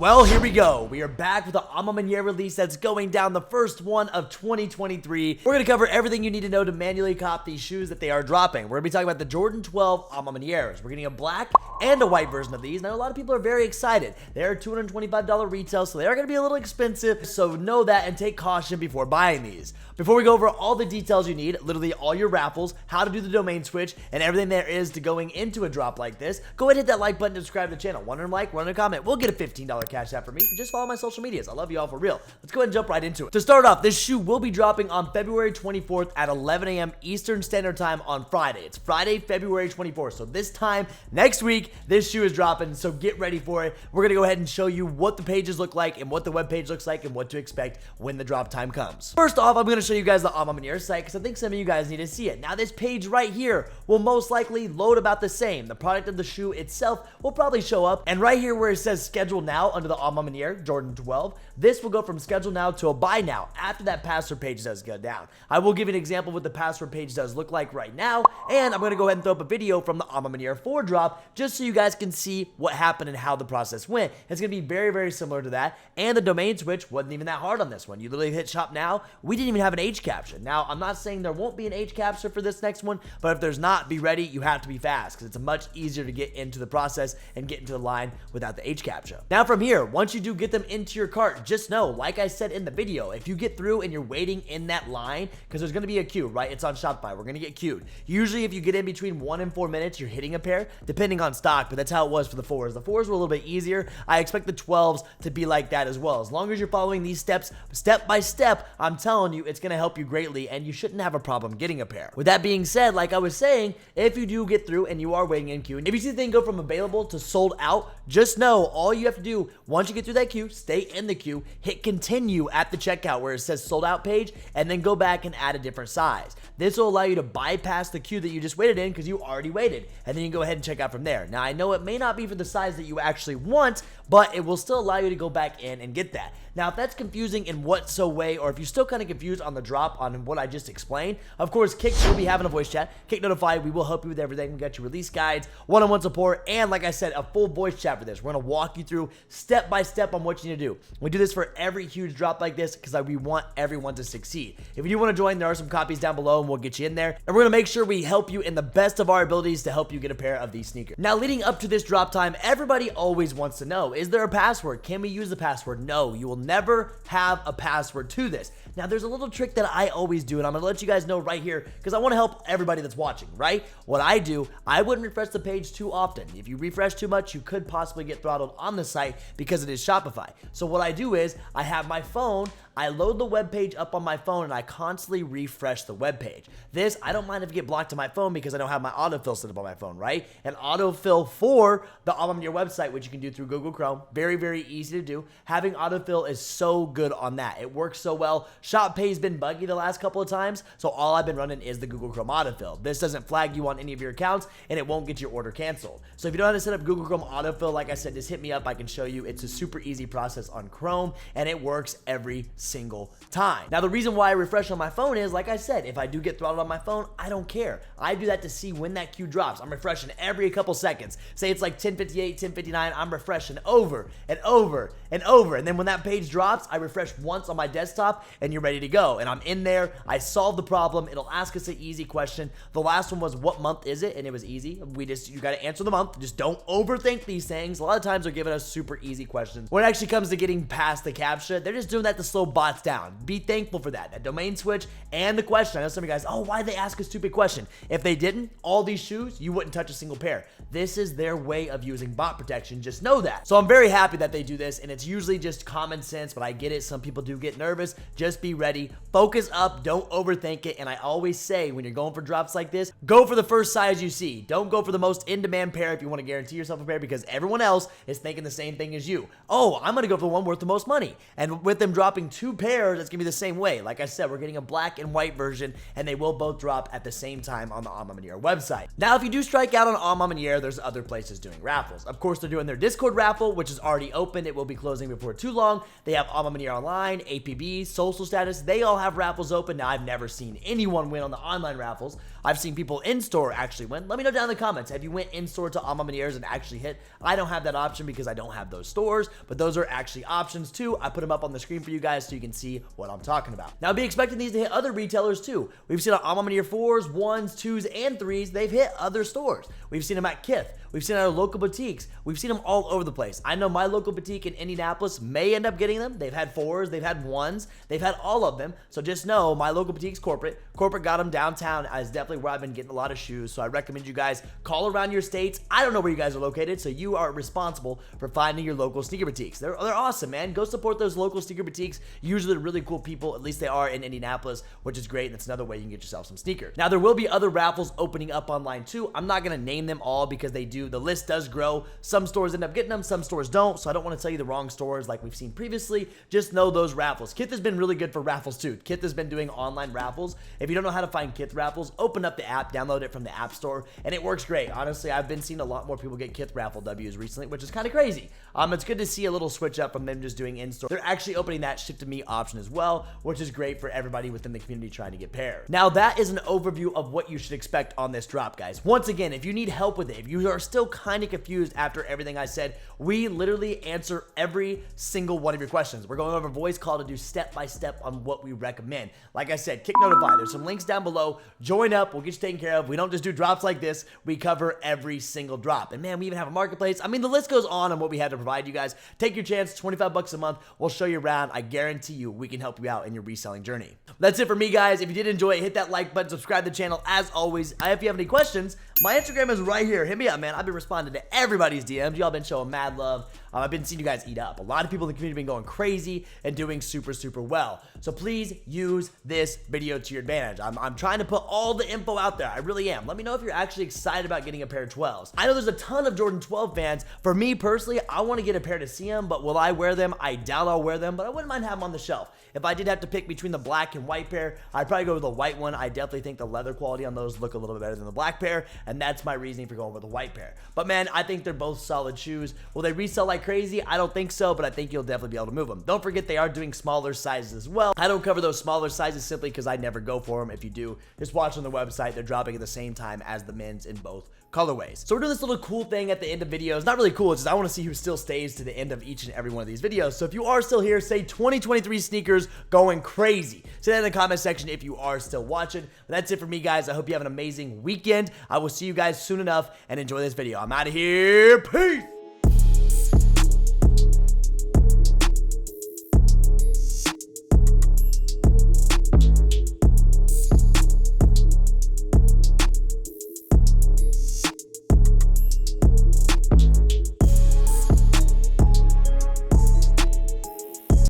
Well, here we go. We are back with the Maniere release that's going down, the first one of 2023. We're going to cover everything you need to know to manually cop these shoes that they are dropping. We're going to be talking about the Jordan 12 Manieres. We're getting a black and a white version of these. Now, a lot of people are very excited. They are $225 retail, so they are going to be a little expensive. So know that and take caution before buying these. Before we go over all the details you need, literally all your raffles, how to do the domain switch, and everything there is to going into a drop like this, go ahead and hit that like button to subscribe to the channel. One like, one comment. We'll get a $15 cash out for me. Just follow my social medias. I love you all for real. Let's go ahead and jump right into it. To start off, this shoe will be dropping on February 24th at 11 a.m. Eastern Standard Time on Friday. It's Friday, February 24th. So this time next week, this shoe is dropping. So get ready for it. We're going to go ahead and show you what the pages look like and what the web page looks like and what to expect when the drop time comes. First off, I'm going to show you guys the Maniere site because I think some of you guys need to see it. Now, this page right here will most likely load about the same. The product of the shoe itself will probably show up. And right here where it says schedule now under the Maniere Jordan 12, this will go from schedule now to a buy now after that password page does go down. I will give you an example of what the password page does look like right now, and I'm going to go ahead and throw up a video from the Maniere 4 drop just so you guys can see what happened and how the process went. It's going to be very, very similar to that, and the domain switch wasn't even that hard on this one. You literally hit shop now. We didn't even have an H caption. Now, I'm not saying there won't be an H capture for this next one, but if there's not, be ready. You have to be fast because it's much easier to get into the process and get into the line without the H capture. Now, from here, once you do get them into your cart, just know, like I said in the video, if you get through and you're waiting in that line, because there's going to be a queue, right? It's on Shopify. We're going to get queued. Usually, if you get in between 1 and 4 minutes, you're hitting a pair, depending on stock, but that's how it was for the 4s. The 4s were a little bit easier. I expect the 12s to be like that as well. As long as you're following these steps, step by step, I'm telling you, it's going to help you greatly, and you shouldn't have a problem getting a pair. With that being said, like I was saying, if you do get through and you are waiting in queue, and if you see the thing go from available to sold out, just know all you have to do, once you get through that queue, stay in the queue, hit continue at the checkout where it says sold out page, and then go back and add a different size. This will allow you to bypass the queue that you just waited in because you already waited, and then you can go ahead and check out from there. Now, I know it may not be for the size that you actually want, but it will still allow you to go back in and get that. Now, if that's confusing in what so way, or if you're still kind of confused on the drop on what I just explained, of course, Kick will be having a voice chat. Kick Notify, we will help you with everything. We got your release guides, one-on-one support, and like I said, a full voice chat for this. We're going to walk you through step by step on what you need to do. We do this for every huge drop like this because we want everyone to succeed. If you do want to join, there are some copies down below and we'll get you in there. And we're going to make sure we help you in the best of our abilities to help you get a pair of these sneakers. Now, leading up to this drop time, everybody always wants to know, is there a password? Can we use the password? No, you will never have a password to this. Now, there's a little trick that I always do, and I'm going to let you guys know right here because I want to help everybody that's watching, right? What I do, I wouldn't refresh the page too often. If you refresh too much, you could possibly get throttled on the site because it is Shopify. So what I do is I have my phone, I load the web page up on my phone, and I constantly refresh the web page. This, I don't mind if it get blocked to my phone because I don't have my autofill set up on my phone, right? And autofill for the Maniere website, which you can do through Google Chrome. Very, very easy to do. Having autofill is so good on that. It works so well. ShopPay's been buggy the last couple of times, so all I've been running is the Google Chrome autofill. This doesn't flag you on any of your accounts, and it won't get your order canceled. So if you don't know how to set up Google Chrome autofill, like I said, just hit me up. I can show you. It's a super easy process on Chrome, and it works every single time. Now, the reason why I refresh on my phone is, like I said, if I do get throttled on my phone, I don't care. I do that to see when that queue drops. I'm refreshing every couple seconds. Say it's like 10:58, 10:59, I'm refreshing over and over and over. And then when that page drops, I refresh once on my desktop and you're ready to go. And I'm in there. I solve the problem. It'll ask us an easy question. The last one was, what month is it? And it was easy. You got to answer the month. Just don't overthink these things. A lot of times they're giving us super easy questions. When it actually comes to getting past the CAPTCHA, they're just doing that to slow bots down. Be thankful for that. That domain switch and the question. I know some of you guys, oh, why'd they ask a stupid question? If they didn't, all these shoes, you wouldn't touch a single pair. This is their way of using bot protection. Just know that. So I'm very happy that they do this, and it's usually just common sense, but I get it. Some people do get nervous. Just be ready. Focus up. Don't overthink it. And I always say, when you're going for drops like this, go for the first size you see. Don't go for the most in-demand pair if you want to guarantee yourself a pair because everyone else is thinking the same thing as you. Oh, I'm going to go for the one worth the most money. And with them dropping 2 pairs, it's going to be the same way. Like I said, we're getting a black and white version, and they will both drop at the same time on the Maniere website. Now, if you do strike out on Maniere, there's other places doing raffles. Of course, they're doing their Discord raffle, which is already open. It will be closing before too long. They have Maniere Online, APB, Social Status. They all have raffles open. Now, I've never seen anyone win on the online raffles. I've seen people in-store actually win. Let me know down in the comments. Have you went in-store to Manieres and actually hit? I don't have that option because I don't have those stores, but those are actually options too. I put them up on the screen for you guys so you can see what I'm talking about. Now, be expecting these to hit other retailers too. We've seen on Maniere 4s, 1s, 2s, and 3s. They've hit other stores. We've seen them at Kith. We've seen our local boutiques. We've seen them all over the place. I know my local boutique in Indianapolis may end up getting them. They've had 4s, they've had 1s, they've had all of them. So just know my local boutique's corporate. Corporate got them downtown is definitely where I've been getting a lot of shoes. So I recommend you guys call around your states. I don't know where you guys are located, so you are responsible for finding your local sneaker boutiques. They're awesome, man. Go support those local sneaker boutiques. Usually they're really cool people. At least they are in Indianapolis, which is great. That's another way you can get yourself some sneakers. Now, there will be other raffles opening up online too. I'm not going to name them all because the list does grow. Some stores end up getting them, some stores don't, so I don't want to tell you the wrong stores like we've seen previously. Just know those raffles. Kith has been really good for raffles too. Kith has been doing online raffles. If you don't know how to find Kith raffles, open up the app, download it from the App Store, and it works great. Honestly, I've been seeing a lot more people get Kith raffle W's recently, which is kind of crazy. It's good to see a little switch up from them just doing in-store. They're actually opening that ship to me option as well, which is great for everybody within the community trying to get pairs. Now, that is an overview of what you should expect on this drop, guys. Once again, if you need help with it, if you are still kind of confused after everything I said, we literally answer every single one of your questions. We're going over voice call to do step-by-step on what we recommend. Like I said, kick notify. There's some links down below. Join up. We'll get you taken care of. We don't just do drops like this. We cover every single drop. And man, we even have a marketplace. I mean, the list goes on what we had to provide you guys. Take your chance. 25 bucks a month. We'll show you around. I guarantee you we can help you out in your reselling journey. That's it for me, guys. If you did enjoy it, hit that like button, subscribe to the channel. As always, if you have any questions, my Instagram is right here. Hit me up, man. I've been responding to everybody's DMs. Y'all been showing mad love. I've been seeing you guys eat up. A lot of people in the community have been going crazy and doing super, super well. So please use this video to your advantage. I'm trying to put all the info out there. I really am. Let me know if you're actually excited about getting a pair of 12s. I know there's a ton of Jordan 12 fans. For me personally, I want to get a pair to see them, but will I wear them? I doubt I'll wear them, but I wouldn't mind having them on the shelf. If I did have to pick between the black and white pair, I'd probably go with the white one. I definitely think the leather quality on those look a little bit better than the black pair, and that's my reasoning for going with the white pair. But man, I think they're both solid shoes. Will they resell like crazy? I don't think so, but I think you'll definitely be able to move them. Don't forget they are doing smaller sizes as well. I don't cover those smaller sizes simply because I never go for them. If you do, just watch on the website. They're dropping at the same time as the men's in both colorways. So we're doing this little cool thing at the end of videos. Not really cool, it's just I want to see who still stays to the end of each and every one of these videos. So if you are still here, say 2023 sneakers going crazy. Say that in the comment section if you are still watching. But that's it for me, guys. I hope you have an amazing weekend. I will see you guys soon enough and enjoy this video. I'm out of here. Peace!